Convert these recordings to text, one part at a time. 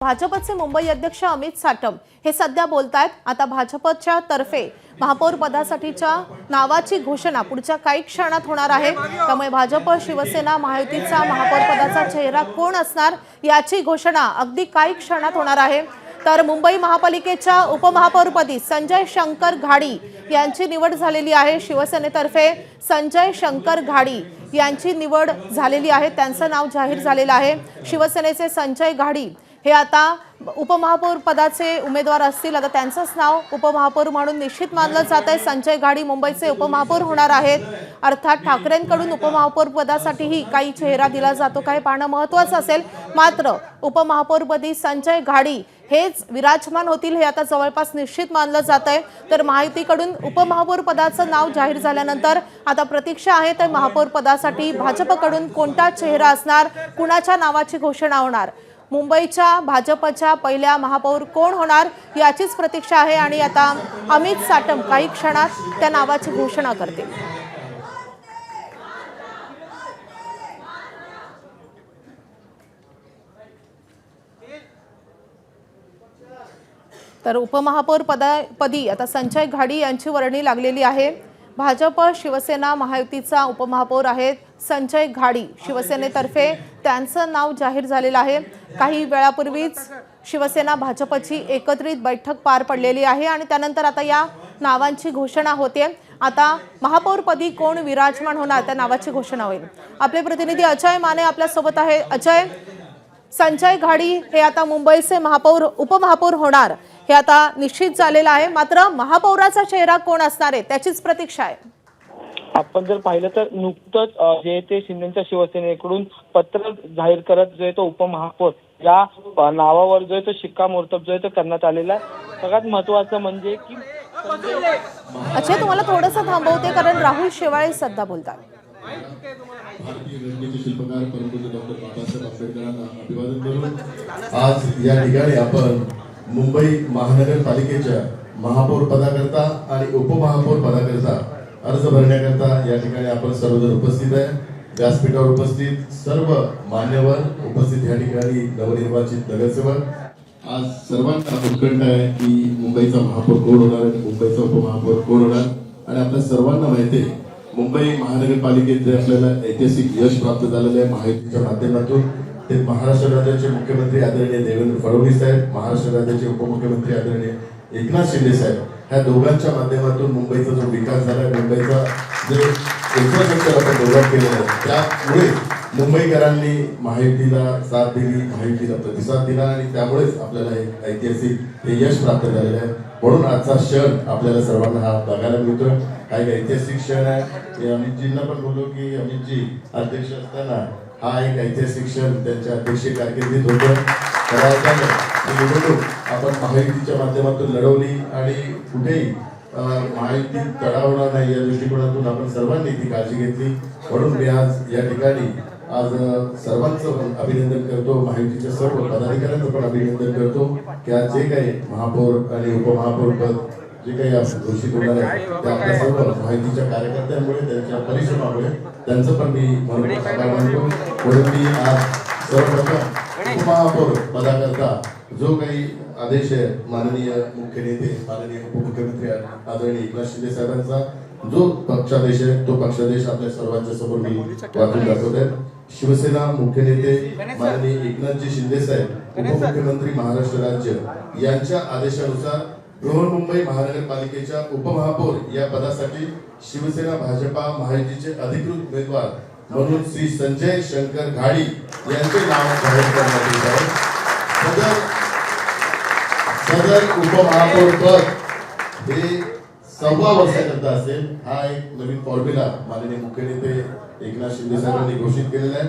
भाजपचे मुंबई अध्यक्ष अमित साटम हे सध्या बोलतायत। आता भाजपच्या तर्फे महापौर पदासाठीच्या नावाची घोषणा पुढच्या काही क्षणात होणार आहे। त्यामुळे भाजप शिवसेना महायुतीचा महापौर पदाचा चेहरा कोण असणार याची घोषणा अगदी काही क्षणात होणार आहे। तर मुंबई महापालिकेच्या उपमहापौरपदी संजय शंकर घाडी यांची निवड झालेली आहे। शिवसेनेतर्फे संजय शंकर घाडी यांची निवड झालेली आहे, त्यांचं नाव जाहीर झालेलं आहे। शिवसेनेचे संजय घाडी हे आता उपमहापौर पदाचे उमेदवार असतील। आता त्यांचंच नाव उपमहापौर म्हणून निश्चित मानलं जात आहे। संजय घाडी मुंबईचे उपमहापौर होणार आहेत। अर्थात ठाकरेंकडून उपमहापौर पदासाठीही काही चेहरा दिला जातो काय पाहणं महत्त्वाचं असेल। मात्र उपमहापौरपदी संजय घाडी हेच विराजमान होतील हे आता जवळपास निश्चित मानलं जात आहे। तर महायुतीकडून उपमहापौर पदाचं नाव जाहीर झाल्यानंतर आता प्रतीक्षा आहे तर महापौर पदासाठी भाजपकडून कोणता चेहरा असणार, कुणाच्या नावाची घोषणा होणार, मुंबईच्या भाजपच्या पहिल्या महापौर कोण होणार याचीच प्रतीक्षा आहे। आणि आता अमित साटम काही क्षणात त्या नावाची घोषणा करतील। तर उपमहापौर पदी आता संजय घाडी यांची वर्णी लागलेली आहे। भाजप शिवसेना महायुतीचा उपमहापौर आहेत संजय घाडी। शिवसेनेतर्फे त्यांचं नाव जाहीर झालेलं आहे। काही वेळापूर्वीच शिवसेना भाजपची एकत्रित बैठक पार पडलेली आहे आणि त्यानंतर आता या नावांची घोषणा होते। आता महापौरपदी कोण विराजमान होणार त्या नावाची घोषणा होईल। आपले प्रतिनिधी अजय माने आपल्या सोबत आहे। अजय, संजय घाडी हे आता मुंबईचे महापौर उपमहापौर होणार हे आता निश्चित झालेलं आहे। मात्र महापौराचा चेहरा कोण असणार आहे त्याचीच प्रतीक्षा आहे। आपण जर पाहिलं तर नुकतंच जे ते शिंदेच्या शिवसेनेकडून पत्र जाहीर करत जो आहे तो उपमहापौर या नावावर जो आहे तो शिक्कामोर्तब जो आहे तो करण्यात आलेला आहे। सगळ्यात महत्त्वाचं म्हणजे की अजय, तुम्हाला थोडंसं थांबवते कारण राहुल शेवाळे सध्या बोलतात। भारतीय रणनीती शिल्पकार परमपूज्य डॉक्टर बाबासाहेब आंबेडकरांना अभिवादन करून आज या ठिकाणी आपण मुंबई महानगरपालिकेच्या महापौर पदाकरता आणि उपमहापौर पदाकरता अर्ज भरण्याकरता या ठिकाणी आपण सर्वजण उपस्थित आहे। व्यासपीठावर उपस्थित सर्व मान्यवर उपस्थित या ठिकाणी नवनिर्वाचित नगरसेवक आज सर्वांना उत्कंठ आहे की मुंबईचा महापौर कोण होणार आणि मुंबईचा उपमहापौर कोण होणार। आणि आपल्या सर्वांना माहिती आहे मुंबई महानगरपालिकेत जे आपल्याला ऐतिहासिक यश प्राप्त झालेलं आहे महायुतीच्या माध्यमातून, ते महाराष्ट्र राज्याचे मुख्यमंत्री आदरणीय देवेंद्र फडणवीस साहेब, महाराष्ट्र राज्याचे उपमुख्यमंत्री आदरणीय एकनाथ शिंदे साहेब, ह्या दोघांच्या माध्यमातून मुंबईचा जो विकास झाला, मुंबईचा जे इन्फ्रास्ट्रक्चर आपण डेव्हलप केलेलं आहे त्यामुळे मुंबईकरांनी महायुतीला साथ दिली, महायुतीला प्रतिसाद दिला आणि त्यामुळेच आपल्याला एक ऐतिहासिक हे यश प्राप्त झालेलं आहे। म्हणून आजचा क्षण आपल्याला सर्वांना हा बघायला मिळतोय, हा एक ऐतिहासिक क्षण आहे। अमितजींना पण बोललो की अमितजी अध्यक्ष असताना हा एक ऐतिहासिक क्षण त्यांच्या अध्यक्षीय कारकिर्दीत होतं। निवडणूक आपण महायुतीच्या माध्यमातून लढवली आणि कुठेही महायुती तडावणार नाही या दृष्टिकोनातून आपण सर्वांनी ती काळजी घेतली। म्हणून मी आज या ठिकाणी आज सर्वांचं अभिनंदन करतो, महायुतीच्या सर्व पदाधिकाऱ्यांचं पण अभिनंदन करतो की आज जे काही महापौर आणि उपमहापौर पद जे काही घोषित होणार आहे ते आपल्या सर्व माहितीच्या कार्यकर्त्यांमुळे, त्यांच्या परिश्रमामुळे त्यांचं पण मी म्हणून आभार मानतो। म्हणून मी आज सर्वप्रथम उपमहापौर पदाकरता जो काही आदेश आहे माननीय मुख्य नेते माननीय उपमुख्यमंत्री आदरणीय एकनाथ शिंदे साहेबांचा जो पक्षादेश आहे तो पक्षादेश आपल्या सर्वांच्या समोर मी वाचून दाखवत आहे। शिवसेना मुख्य नेते माननीय एकनाथजी शिंदे साहेब उपमुख्यमंत्री महाराष्ट्र राज्य यांच्या आदेशानुसार बृहन्मुंबई महानगरपालिकेच्या उपमहापौर या पदासाठी शिवसेना भाजपा महायुतीचे अधिकृत उमेदवार म्हणून श्री संजय शंकर घाडी यांचे नाव जाहीर करण्यात येत आहे। सदर उपमहापौर पद हे 6 वर्षाकरता असेल। हा एक नवीन फॉर्म्युला माननीय मुख्य नेते एकनाथ शिंदे साहेबांनी घोषित केलेला आहे,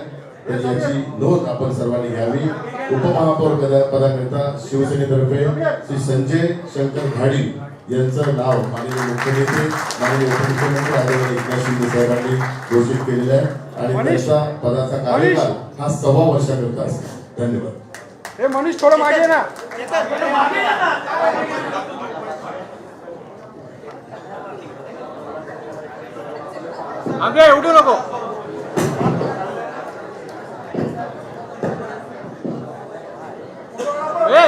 तर याची नोंद आपण सर्वांनी घ्यावी। उपमहापौर पदाकरता शिवसेनेतर्फे श्री संजय शंकर घाडी यांचं नाव माननीय मुख्य नेते माननीय उपमुख्यमंत्री आदरणीय एकनाथ शिंदे साहेबांनी घोषित केलेलं आहे आणि त्यांचा पदाचा कार्यकाल हा 6 वर्षाकरता असेल। धन्यवाद। हे मनीष थोडं मागे ना, मागे उठू नको। श्री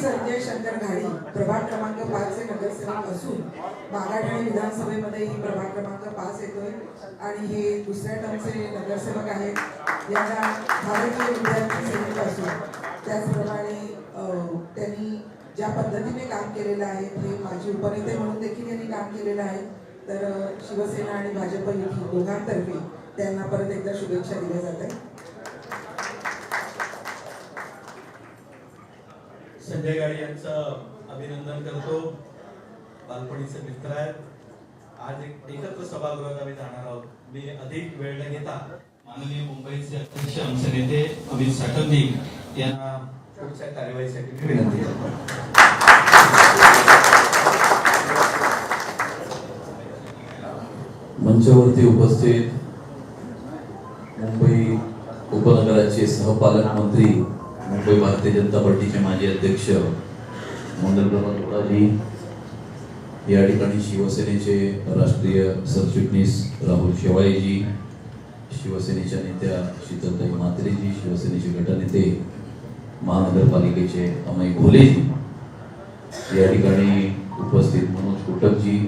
संजय शंकर घाडी प्रभाग क्रमांक 5 चे नगरसेवक असून बागाठाणे विधानसभेमध्ये ही प्रभाग क्रमांक 5 येतोय आणि हे दुसऱ्या टर्मचे नगरसेवक आहेत। यांना भारतीय विद्यार्थी सेनेत असून त्याचप्रमाणे त्यांनी ज्या पद्धतीने काम केलेलं आहे हे माजी उपनेते म्हणून देखील यांनी काम केलेलं आहे। तर शिवसेना आणि भाजप युती दोघांतर्फे त्यांना परत एकदा शुभेच्छा दिल्या जात आहेत। संजय गाडी यांचं अभिनंदन करतो। बालपणीचे मित्र आहेत। आज एकत्र सभागृहात आम्ही जाणार आहोत। मी अधिक वेळ न घेता माननीय मुंबईचे अध्यक्ष आमचे नेते अमित साटम यांना पुढच्या कार्यवाहीसाठी मी विनंती करतो। मंचावरती उपस्थित मुंबई उपनगराचे सहपालक मंत्री, मुंबई भारतीय जनता पार्टीचे माजी अध्यक्ष मंगलप्रभात लोढाजी, या ठिकाणी शिवसेनेचे राष्ट्रीय सरचिटणीस राहुल शेवाळेजी, शिवसेनेच्या नेत्या शीतलताई म्हात्रेजी, शिवसेनेचे गटनेते महानगरपालिकेचे अमय घोलेजी, या ठिकाणी उपस्थित मनोज कोटकजी,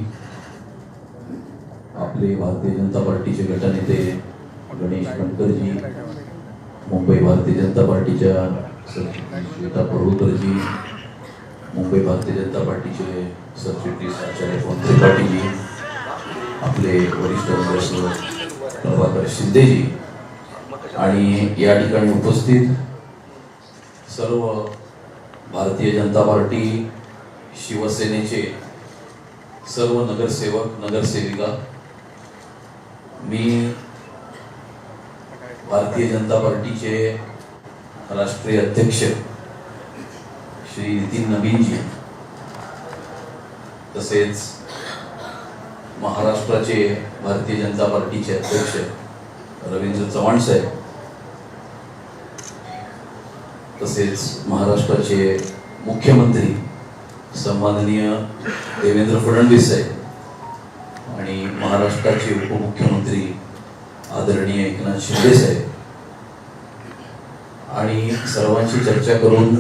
आपले भारतीय जनता पार्टीचे गटनेते गणेश कणकरजी, मुंबई भारतीय जनता पार्टीच्या श्वेता पडळकरजी, मुंबई भारतीय जनता पार्टीचे सरचिटणीस आचार्य त्रिपाठीजी, आपले वरिष्ठ नगरसेवक प्रभाकर शिंदेजी आणि या ठिकाणी उपस्थित सर्व भारतीय जनता पार्टी शिवसेनेचे सर्व नगरसेवक नगरसेविका, मी भारतीय जनता पार्टीचे राष्ट्रीय अध्यक्ष श्री नितीन नवीनजी, तसेच महाराष्ट्राचे भारतीय जनता पार्टीचे अध्यक्ष रवींद्र चव्हाण साहेब, तसेच महाराष्ट्राचे मुख्यमंत्री सन्माननीय देवेंद्र फडणवीस साहेब आणि महाराष्ट्राचे उपमुख्यमंत्री आदरणीय एकनाथ शिंदे साहेब, आणि सर्वांची चर्चा करून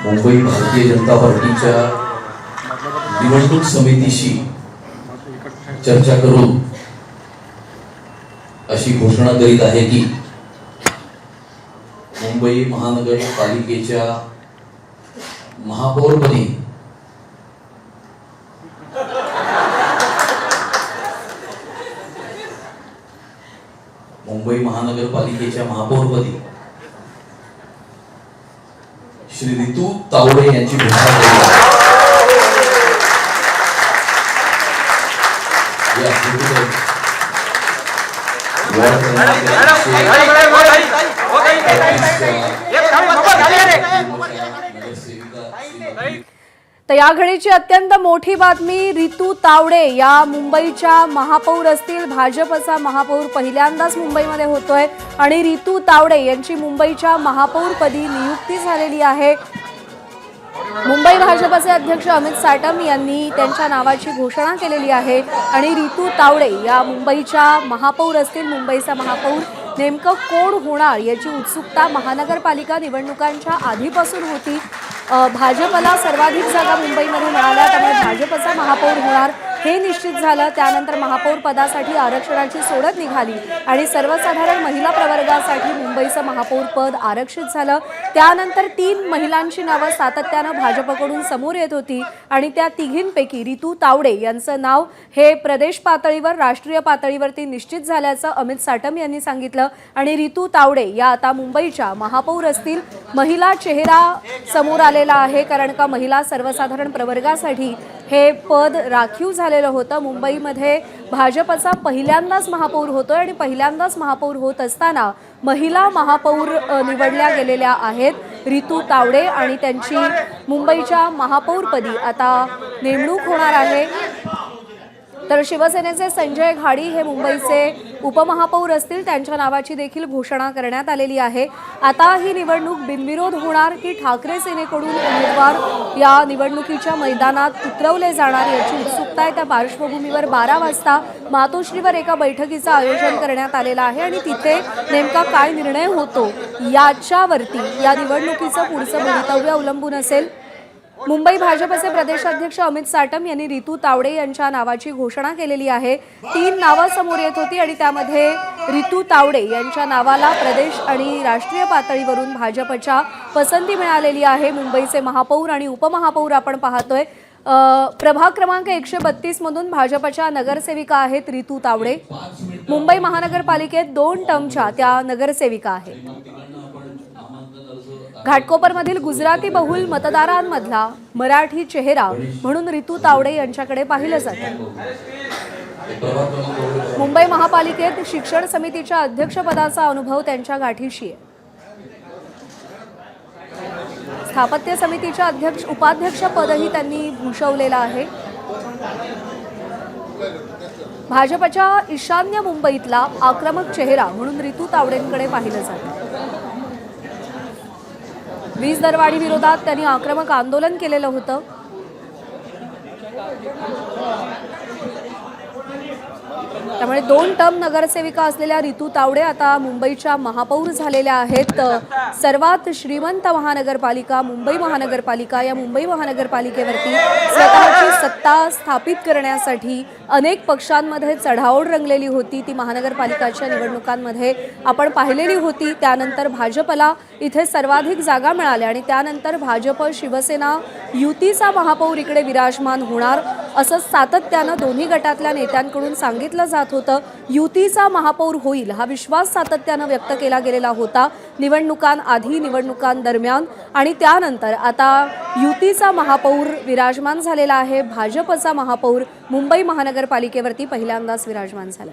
मुंबई भारतीय जनता पार्टीच्या निवडणूक समितीशी चर्चा करून अशी घोषणा करीत आहे की मुंबई महानगरपालिकेच्या महापौरपदी मुंबई महानगरपालिकेच्या महापौरपदी श्री रितू तावडे यांची घोषणा केली आहे। या तर या घडीची अत्यंत मोठी बातमी, रितू तावडे या मुंबईच्या महापौर असतील। भाजपचा महापौर पहिल्यांदाच मुंबईमध्ये होतोय आणि रितू तावडे यांची मुंबईच्या महापौरपदी नियुक्ती झालेली आहे। मुंबई भाजपचे अध्यक्ष अमित साटम यांनी त्यांच्या नावाची घोषणा केलेली आहे आणि रितू तावडे या मुंबईच्या महापौर असतील। मुंबईचा महापौर नेमकं कोण होणार याची उत्सुकता महानगरपालिका निवडणुकांच्या आधीपासून होती। भाजपला सर्वाधिक जागा मुंबईमध्ये मिळाल्या, त्यामुळे भाजपचा महापौर होणार हे निश्चित झालं। त्यानंतर महापौर पदासाठी आरक्षणाची सोडत निघाली आणि सर्वसाधारण महिला प्रवर्गासाठी मुंबईचं महापौर पद आरक्षित झालं। त्यानंतर 3 महिलांची नावं सातत्यानं भाजपकडून समोर येत होती आणि त्या तिघींपैकी रितू तावडे यांचं नाव हे प्रदेश पातळीवर राष्ट्रीय पातळीवरती निश्चित झाल्याचं अमित साटम यांनी सांगितलं आणि रितू तावडे या आता मुंबईच्या महापौर असतील। महिला चेहरा समोर आलेला आहे, कारण का महिला सर्वसाधारण प्रवर्गासाठी हे पद राखीव झालेलं होतं। मुंबईमध्ये भाजपचा पहिल्यांदाच महापौर होतोय आणि पहिल्यांदाच महापौर होत असताना महिला महापौर निवडल्या गेलेल्या आहेत रितू तावडे आणि त्यांची मुंबईच्या महापौरपदी आता नेमणूक होणार आहे। तर शिवसेनेचे संजय घाडी हे मुंबईचे उपमहापौर असतील, त्यांच्या नावाची देखील घोषणा करण्यात आलेली आहे. आता ही निवडणूक बिनविरोध होणार की ठाकरे सेनेकडून उमेदवार या निवडणुकीच्या मैदानात उतरवले जाणार याची उत्सुकता आहे. त्या पार्श्वभूमीवर 12 वाजता मातोश्रीवर एका बैठकीचं आयोजन करण्यात आलेलं आहे आणि तिथे नेमका काय निर्णय होतो याच्यावरती या निवडणुकीचं पुढचं भवितव्य अवलंबून असेल. मुंबई भाजपचे प्रदेशाध्यक्ष अमित साटम यांनी रितू तावडे यांच्या नावाची घोषणा केलेली आहे. 3 नावं समोर येत होती आणि त्यामध्ये रितू तावडे यांच्या नावाला प्रदेश आणि राष्ट्रीय पातळीवरून भाजपच्या पसंती मिळालेली आहे. मुंबईचे महापौर आणि उपमहापौर आपण पाहतोय. प्रभाग क्रमांक 132 मधून भाजपच्या नगरसेविका आहेत रितू तावडे. मुंबई महानगरपालिकेत 2 टर्मच्या त्या नगरसेविका आहेत. घाटकोपरमधील गुजराती बहुल मतदारांमधला मराठी चेहरा म्हणून रितू तावडे यांच्याकडे पाहिलं जातं. मुंबई महापालिकेत शिक्षण समितीच्या अध्यक्षपदाचा अनुभव त्यांच्या गाठीशी आहे. स्थापत्य समितीच्या उपाध्यक्ष पदही त्यांनी भूषवलेलं आहे. भाजपच्या ईशान्य मुंबईतला आक्रमक चेहरा म्हणून रितू तावडेंकडे पाहिलं जातं. वीज दरवाढी विरोधात त्यांनी आक्रमक आंदोलन केलेलं होतं. त्यामुळे 2 टर्म नगरसेविका असलेल्या रितू तावडे आता मुंबईच्या महापौर झालेल्या आहेत. सर्वात श्रीमंत महानगरपालिका मुंबई महानगरपालिका, या मुंबई महानगरपालिकेवरती स्वतःची सत्ता स्थापित करण्यासाठी अनेक पक्षांमध्ये चढाओढ रंगलेली होती. ती महानगरपालिकाच्या निवडणुकांमध्ये आपण पाहिलेली होती. त्यानंतर भाजपला इथे सर्वाधिक जागा मिळाल्या आणि त्यानंतर भाजप शिवसेना युतीचा महापौर इकडे विराजमान होणार असं सातत्यानं दोन्ही गटातल्या नेत्यांकडून सांगितलं जात होतं. युतीचा महापौर होईल हा विश्वास सातत्यानं व्यक्त केला गेलेला होता. निवडणुकांआधी, निवडणुकांदरम्यान आणि त्यानंतर आता युतीचा महापौर विराजमान झालेला आहे. भाजपचा महापौर मुंबई महानगरपालिकेवरती पहिल्यांदाच विराजमान झाला.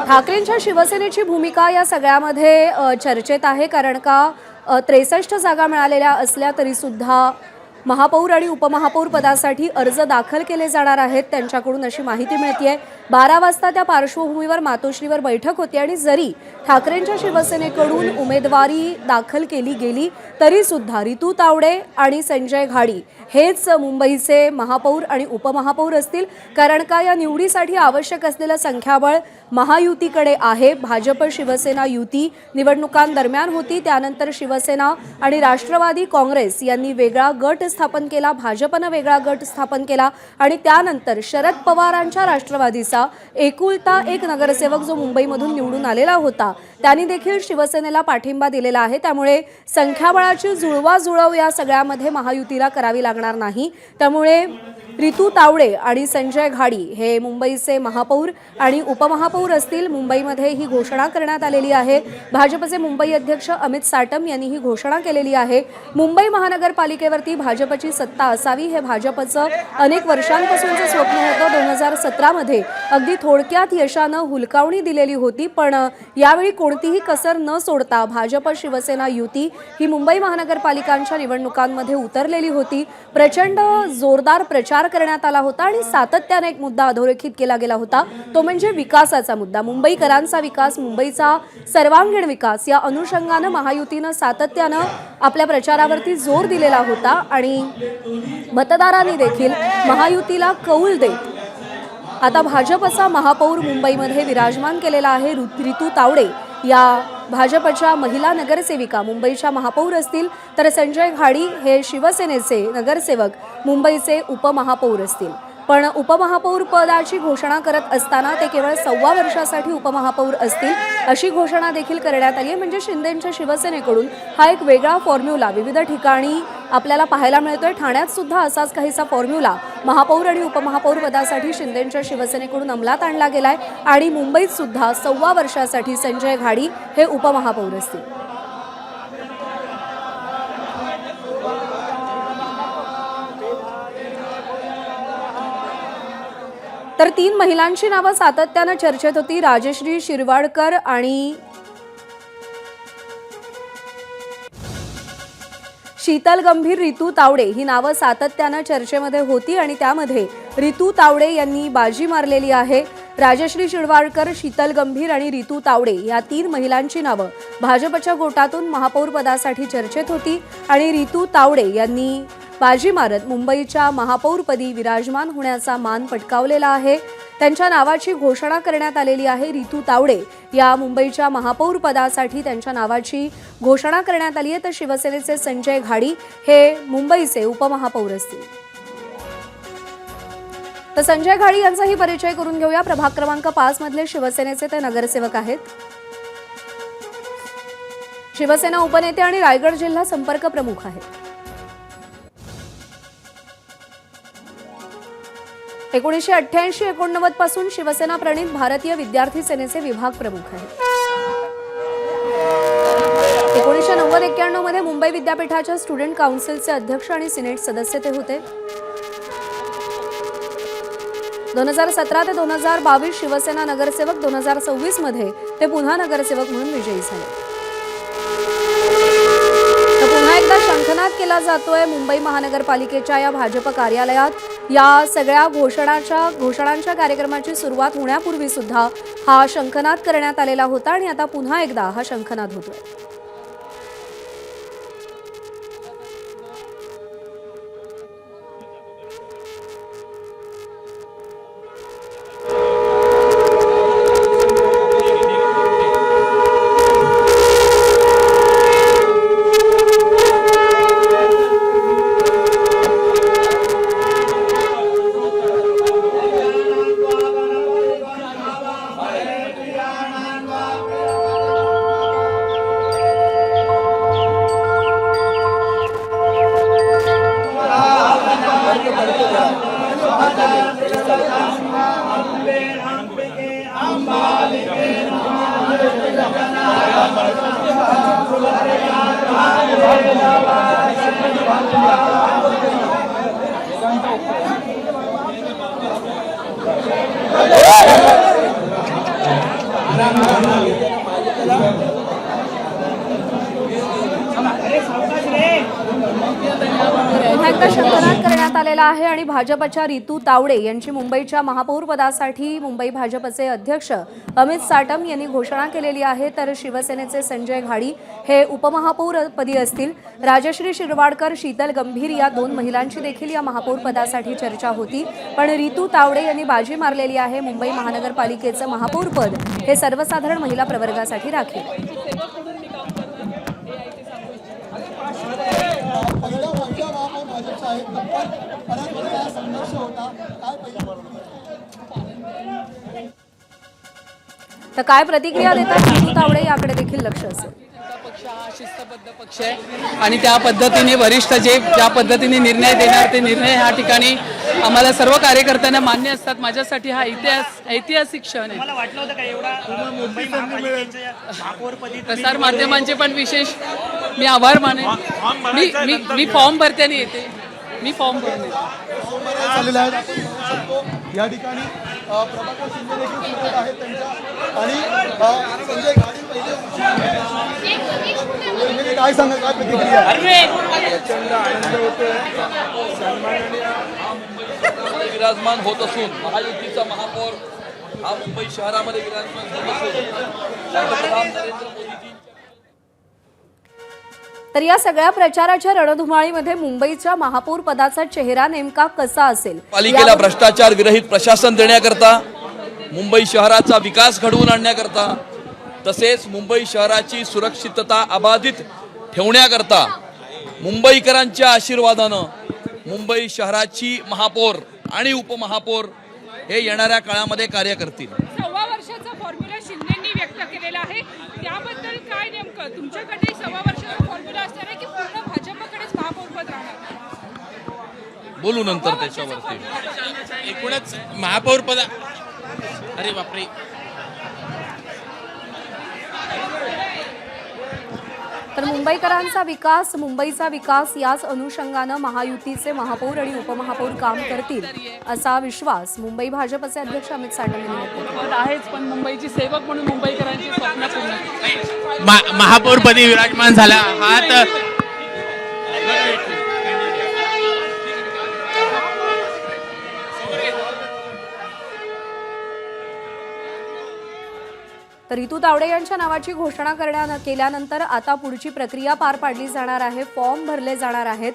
ठाकरेंच्या शिवसेनेची भूमिका या सगळ्यामध्ये चर्चेत आहे. कारण का 63 जागा मिळालेल्या असल्या तरी सुद्धा महापौर आणि उपमहापौर पदासाठी अर्ज दाखल केले जाणार आहेत त्यांच्याकडून अशी माहिती मिळतेय. 12 वाजता त्या पार्श्वभूमीवर मातोश्रीवर बैठक होती आणि जरी ठाकरेंच्या शिवसेनेकडून उमेदवारी दाखल केली गेली तरी सुद्धा रितू तावडे आणि संजय घाडी हेच मुंबईचे महापौर आणि उपमहापौर असतील. कारण का या निवडीसाठी आवश्यक असलेलं संख्याबळ महायुतीकडे आहे. भाजप शिवसेना युती निवडणुकांदरम्यान होती. त्यानंतर शिवसेना आणि राष्ट्रवादी काँग्रेस यांनी वेगळा गट स्थापन केला, भाजपनं वेगळा गट स्थापन केला आणि त्यानंतर शरद पवारांच्या राष्ट्रवादीचा एकुलता एक नगरसेवक जो मुंबईमधून निवडून आलेला होता त्यांनी देखील शिवसेनेला पाठिंबा दिलेला आहे. त्यामुळे संख्याबळाची जुळवाजुळव या सगळ्यामध्ये महायुतीला करावी लागणार नाही. त्यामुळे रितू तावडे आणि संजय घाडी हे मुंबईचे महापौर आणि उपमहापौर असतील. मुंबईमध्ये ही घोषणा करण्यात आलेली आहे. भाजपचे मुंबई अध्यक्ष अमित साटम यांनी ही घोषणा केलेली आहे. मुंबई महानगरपालिकेवरती भाजपची सत्ता असावी हे भाजपचं अनेक वर्षांपासूनचं स्वप्न होतं. 2017 मध्ये अगदी थोडक्यात यशानं हुलकावणी दिलेली होती, पण यावेळी कोणतीही कसर न सोडता भाजप शिवसेना युती ही मुंबई महानगरपालिकांच्या निवडणुकांमध्ये उतरलेली होती. प्रचंड जोरदार प्रचार करण्यात आला होता आणि सातत्याने एक मुद्दा अधोरेखित केला गेला होता, तो म्हणजे विकासाचा मुद्दा. मुंबईकरांचा विकास, मुंबईचा सर्वांगीण विकास या अनुषंगानं महायुतीनं सातत्यानं आपल्या प्रचारावरती जोर दिलेला होता आणि मतदारांनी देखील महायुतीला कौल देत आता भाजपचा महापौर मुंबईमध्ये विराजमान केलेला आहे. रितू तावडे या भाजपच्या महिला नगरसेविका मुंबईच्या महापौर असतील, तर संजय घाडी हे शिवसेनेचे नगरसेवक मुंबईचे उपमहापौर असतील. पण उपमहापौर पदाची घोषणा करत असताना ते केवळ 1.25 वर्षासाठी उपमहापौर असतील अशी घोषणा देखील करण्यात आली आहे. म्हणजे शिंदेंच्या शिवसेनेकडून हा एक वेगळा फॉर्म्युला विविध ठिकाणी आपल्याला पाहायला मिळतोय. ठाण्यात सुद्धा असाच काहीसा फॉर्म्युला महापौर आणि उपमहापौर पदासाठी शिंदेंच्या शिवसेनेकडून अंमलात आणला गेलाय आणि मुंबईत सुद्धा 1.25 वर्षासाठी संजय घाडी हे उपमहापौर असतील. तर 3 महिलांची नावं सातत्यानं चर्चेत होती. राजश्री शिरवाडकर आणि शीतल गंभीर, रितू तावडे ही नावं सातत्यानं चर्चेमध्ये होती आणि त्यामध्ये रितू तावडे यांनी बाजी मारलेली आहे. राजश्री शिरवाडकर, शीतल गंभीर आणि रितू तावडे या 3 महिलांची नावं भाजपच्या गोटातून महापौर पदासाठी चर्चेत होती आणि रितू तावडे यांनी बाजी मारत मुंबईच्या महापौरपदी विराजमान होण्याचा मान पटकावलेला आहे. त्यांच्या नावाची घोषणा करण्यात आलेली आहे. रितू तावडे या मुंबईच्या महापौर पदासाठी त्यांच्या नावाची घोषणा करण्यात आली आहे. तर शिवसेनेचे संजय घाडी हे मुंबईचे उपमहापौर असतील. तर संजय घाडी यांचाही परिचय करून घेऊया. प्रभाग क्रमांक 5 मधले शिवसेनेचे ते नगरसेवक आहेत. शिवसेना उपनेते आणि रायगड जिल्हा संपर्क प्रमुख आहेत. 1988-89 पासून शिवसेना प्रणित भारतीय विद्यार्थी सेनेचे विभाग प्रमुख आहेत. 1990-91 मध्ये मुंबई विद्यापीठाच्या स्टुडंट काउन्सिलचे अध्यक्ष आणि सिनेट सदस्य ते होते. 2017 ते 2022 शिवसेना नगरसेवक. 2026 मध्ये ते पुन्हा नगरसेवक म्हणून विजयी झाले. तर पुन्हा एकदा शंखनाद केला जातोय मुंबई महानगरपालिकेच्या या भाजप कार्यालयात. या सगळ्या घोषणांच्या कार्यक्रमाची सुरुवात होण्यापूर्वी सुद्धा हा शंखनाद करण्यात आलेला होता आणि आता पुन्हा एकदा हा शंखनाद होतोय. शंखनाद करण्यात आलेला आहे आणि भाजपच्या रितू तावडे यांची मुंबईच्या महापौर पदासाठी मुंबई भाजपचे अध्यक्ष अमित साटम यांनी घोषणा केलेली आहे. तर शिवसेनेचे संजय घाडी हे उपमहापौर पदी असतील. राजश्री शिरवाडकर, शीतल गंभीर या 2 महिलांची देखील या महापौर पदासाठी चर्चा होती. पण रितू तावडे यांनी बाजी मारलेली आहे. मुंबई महानगरपालिकेचं महापौर पद हे सर्वसाधारण महिला प्रवर्गासाठी राखीव. तर काय प्रतिक्रिया देतात रितू तावडे याकडे देखील लक्ष असेल. पक्ष हा शिस्तबद्ध पक्ष आहे आणि त्या पद्धतीने वरिष्ठ ज्या पद्धतीने निर्णय देणार ते निर्णय ह्या ठिकाणी आम्हाला सर्व कार्यकर्त्यांना मान्य असतात. माझ्यासाठी हा ऐतिहासिक क्षण आहे. प्रसार माध्यमांचे पण विशेष मी आभार मानेन. मी फॉर्म भरताना येते. मी फॉर्म भरणे या ठिकाणी प्रभाकर शिंदे देखील सोबत आहेत त्यांच्या आणि संजय घाडी पहिले काय सांगा, काय प्रतिक्रिया? प्रचंड आनंद होतोय. सन्माननीय विराजमान होत असून महायुतीचा महापौर हा मुंबई शहरामध्ये विराजमान होत असून पंतप्रधान नरेंद्र मोदीजी. तर या सगळ्या प्रचाराच्या रणधुमाळीमध्ये मुंबईच्या महापौर पदाचा चेहरा नेमका कसा असेल? पालिकेला भ्रष्टाचार विरहित प्रशासन देण्याकरता, मुंबई शहराचा विकास घडवून आणण्याकरता, तसेच मुंबई शहराची सुरक्षितता अबाधित ठेवण्याकरता मुंबईकरांच्या आशीर्वादानं मुंबई शहराची महापौर आणि उपमहापौर हे येणाऱ्या काळामध्ये कार्य करतील. 1.25 वर्षाचा फॉर्म्युला शिंदेंनी व्यक्त केलेला आहे, त्याबद्दल काय नेमकं तुमच्याकडे 1.25 वर्षाचा फॉर्म्युला असणार आहे की पूर्ण भाजपकडेच महापौरपद राहणार? बोलू नंतर त्याच्यावरती. एकूणच महापौर पद. अरे बापरे. तर मुंबईकरांचा विकास, मुंबईचा विकास याच अनुषंगानं महायुतीचे महापौर आणि उपमहापौर काम करतील असा विश्वास मुंबई भाजपचे अध्यक्ष अमित साटम यांनी व्यक्त केला आहेच. पण मुंबईची सेवक म्हणून मुंबईकरांची स्वप्न पूर्ण महापौरपदी विराजमान झाला आहात. तर रितू तावडे यांच्या नावाची घोषणा केल्यानंतर आता पुढची प्रक्रिया पार पाडली जाणार आहे, फॉर्म भरले जाणार आहेत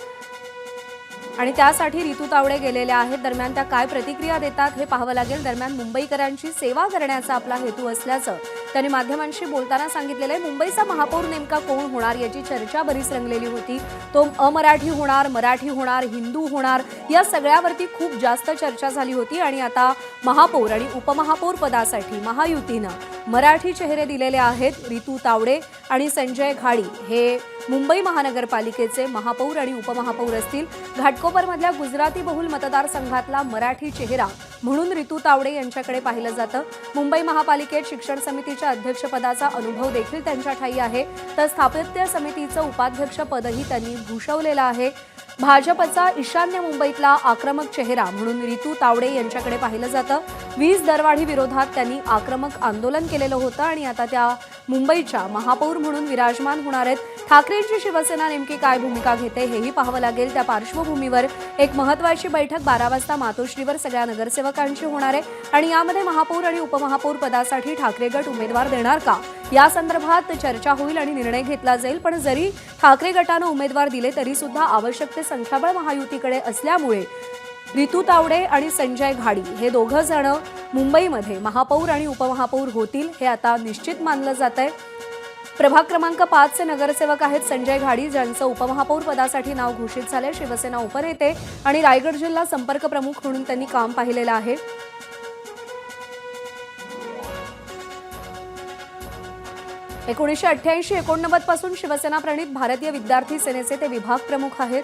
आणि त्यासाठी रितू तावडे गेलेल्या आहेत. दरम्यान त्या काय प्रतिक्रिया देतात हे पाहावं लागेल. दरम्यान मुंबईकरांची सेवा करण्याचा आपला हेतू असल्याचं त्यांनी माध्यमांशी बोलताना सांगितलेलं आहे. मुंबईचा महापौर नेमका कोण होणार याची चर्चा बरीच रंगलेली होती. तो अमराठी होणार, मराठी होणार, हिंदू होणार, या सगळ्यावरती खूप जास्त चर्चा झाली होती आणि आता महापौर आणि उपमहापौर पदासाठी महायुतीनं मराठी चेहरे दिलेले आहेत. रितू तावडे आणि संजय घाडी हे मुंबई महानगरपालिकेचे महापौर आणि उपमहापौर असतील. घाटकोपरमधल्या गुजराती बहुल मतदारसंघातला मराठी चेहरा म्हणून रितू तावडे यांच्याकडे पाहिलं जातं. मुंबई महापालिकेत शिक्षण समितीच्या अध्यक्षपदाचा अनुभव देखील त्यांच्या ठायी आहे. तर स्थापत्य समितीचं उपाध्यक्षपदही त्यांनी भूषवलेलं आहे. भाजपचा ईशान्य मुंबईतला आक्रमक चेहरा म्हणून रितू तावडे यांच्याकडे पाहिलं जातं. वीज दरवाढी विरोधात त्यांनी आक्रमक आंदोलन केलेलं होतं आणि आता त्या मुंबईच्या महापौर म्हणून विराजमान होणार आहेत. ठाकरेंची शिवसेना नेमकी काय भूमिका घेते हेही पाहावं लागेल. त्या पार्श्वभूमीवर एक महत्त्वाची बैठक 12 वाजता मातोश्रीवर सगळ्या नगरसेवकांची होणार आहे आणि यामध्ये महापौर आणि उपमहापौर पदासाठी ठाकरे गट उमेदवार देणार का या संदर्भात चर्चा होईल आणि निर्णय घेतला जाईल. पण जरी ठाकरे गटानं उमेदवार दिले तरी सुद्धा आवश्यक ते संख्याबळ महायुतीकडे असल्यामुळे रितू तावडे आणि संजय घाडी हे दोघं जण मुंबईमध्ये महापौर आणि उपमहापौर होतील हे आता निश्चित मानलं जात आहे. प्रभाग क्रमांक 5 चे नगरसेवक आहेत संजय घाडी, ज्यांचं उपमहापौर पदासाठी नाव घोषित झाले. शिवसेना उपनेते आणि रायगड जिल्हा संपर्क प्रमुख म्हणून त्यांनी काम पाहिलेलं आहे. – 1988-89 पासून शिवसेना प्रणित भारतीय विद्यार्थी सेनेचे ते विभाग प्रमुख आहेत.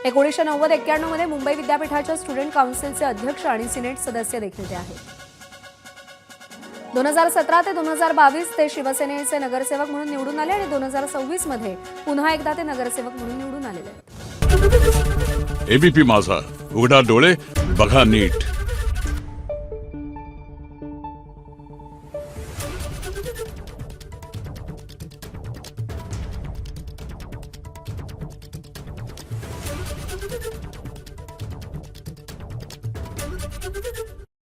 1990-91 मध्ये मुंबई विद्यापीठाच्या स्टुडंट काउन्सिलचे अध्यक्ष आणि सिनेट सदस्य देखील ते आहेत. 2017 ते 2022 ते शिवसेनेचे नगरसेवक म्हणून निवडून आले आणि 2026 मध्ये पुन्हा एकदा ते नगरसेवक म्हणून निवडून आलेले आहेत. एबीपी माझा, उघडा डोळे बघा नीट.